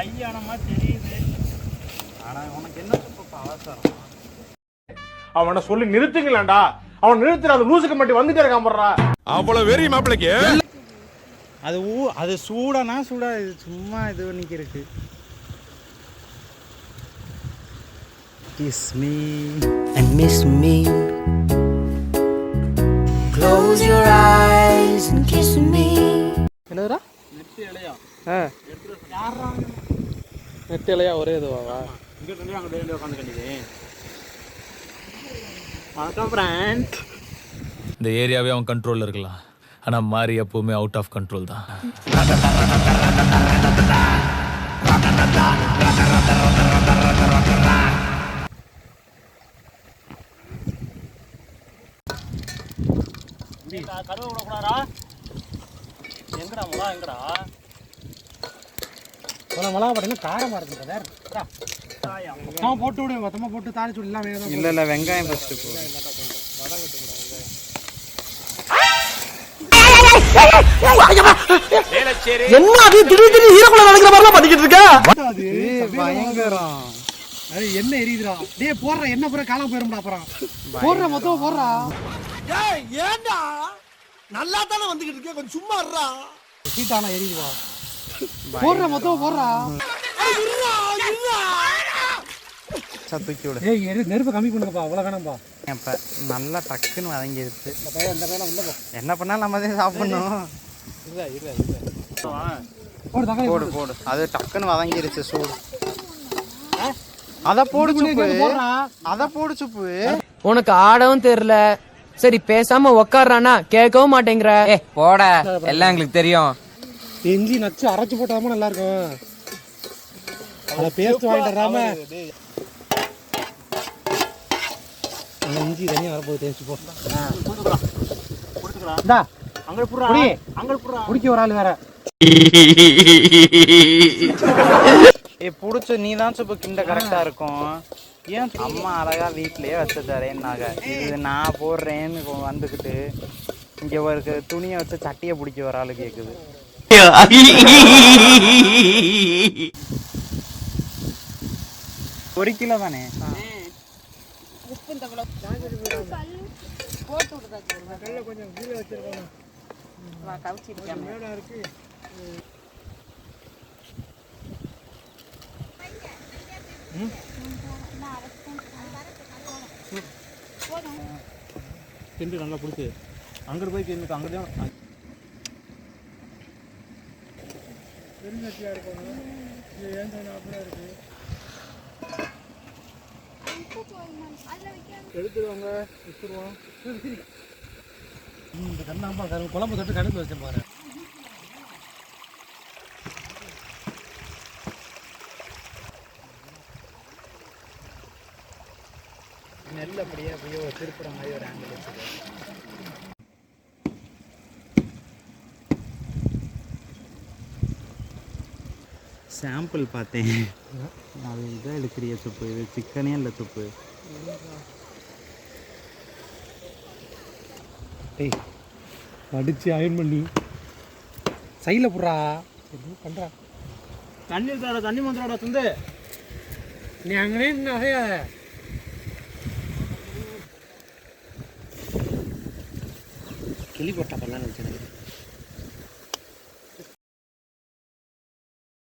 கல்யாணமா தெரியுது. ஆனா உனக்கு என்ன இப்ப அவசரம்? அவனை சொல்லி நிறுத்துங்களேன்டா. அவன் நிறுத்துற அந்த லூசுக்கு மட்டும் வந்துட்டே இருக்கான் போடுறா. அவ்வளவு வெறி மாப்பிளைக்கு. அது சூடானா சூடா, இது சும்மா இது பண்ணிக்கு இருக்கு. Kiss me and miss me. Close your eyes and kiss me. என்னடா நெட் இலையா? யாரா நெட் இலையா ஒரே இதுவா? இங்க இருந்து அங்க டேல உட்கார்ந்து கண்டிதே. வணக்கம் ஃப்ரெண்ட். இந்த ஏரியாவே அவன் கண்ட்ரோல்ல இருக்கலாம். ஆனா மாறி எப்பவுமே அவுட் ஆஃப் கண்ட்ரோல் தான். கருவ விடக்கூடாதா? எங்கடா முளா எங்கடா? மிளகா போட்டீங்கன்னா காரமா இருக்கு பிரதர். போட்டு விடு, மொத்தமா போட்டு தாளிச்சு விடு. எல்லாம் இல்ல இல்ல வெங்காயம் ஃபர்ஸ்ட் போ. என்ன அது திடீர்னு ஹீரோக்குள்ள நடக்கிற மாதிரிலாம் பண்ணிக்கிட்டு இருக்க? அது பயங்கரம். அது என்ன எரியுதுடா? டேய் போடுற என்ன பூரா காணாம போயிரும்டா அப்புறம். போடுற மொத்தமா போடுறா. ஏய் ஏண்டா நல்லா தான வந்துகிட்டு இருக்க, கொஞ்சம் சும்மா இருடா. சீட்டானா எரியுதுவா? போடுற மொத்தமா போடுறா. தூக்கி விடு. ஏய் நெருப்பு கம்மி பண்ணுங்கப்பா, அவ்வளவு வேணாம்பா. இப்ப நல்லா டக்குன்னு வதங்கிடுச்சு. இந்த பையன் உள்ள போ. என்ன பண்ணாலும் நம்ம தான் சாப்பிடணும். போடு தக்காளி போடு போடு. அது டக்குன்னு வதங்கிருச்சு சூடு. அத போடு சுப்பு. அத போடு சுப்பு. உனக்கு ஆடவும் தெரியல, சரி பேசாம உக்காடுறானா கேட்கவும் மாட்டேங்கிற. போட, எல்லாம் எங்களுக்கு தெரியும். இஞ்சி நச்சு அரைச்சு போட்டாதான் நல்லா இருக்கும். அத பேஸ்ட் வாங்கிடுறாம இஞ்சி தனியா வரப்போகுது, டேஸ்ட் போ. இந்தா அங்க புறா. அங்க புறா. குடிக்க ஒரு ஆள் வேற. புடிச்சு நீ தான் சுப்பு கிண்ட கரெக்டா இருக்கும். ஏன் அம்மா அழகா வீட்லயே வச்சு தரேன்னாங்க. இது நான் போடுறேன்னு வந்துக்கிட்டு இங்க ஒரு துணியை வச்சு சட்டியை பிடிக்க ஒரு ஆளு கேக்குது. ஒரு கிலோ தானே? திண்டு நல்லா பிடிச்சி அங்கிட்டு போய் கிண்டு அங்கிட்டு பெருங்கட்டியா இருக்கணும். இது ஏன் அப்படியே இருக்கு. எடுத்துருவாங்க வச்சுருவோம். இந்த கண்ணாம்பா குழம்பு தொட்டு கணக்கு வச்சேன் பாரு. நெல் அப்படியே அப்படியே திருப்புற மாதிரி ஒரு ஆங்கிள் வச்சுது. சாம்பிள் பார்த்தேன். அது இதான் எடுக்கிறிய துப்பு, இது சிக்கனே இல்லை துப்பு. டேய் அடிச்சு அயன் பண்ணி சைடில் போடுறா. என்ன பண்ணுறா? தண்ணி தர தண்ணி மந்திரோட துண்டு. நீ அங்கனே நிறைய கிளி போட்டா பண்ணலான்னு வச்சு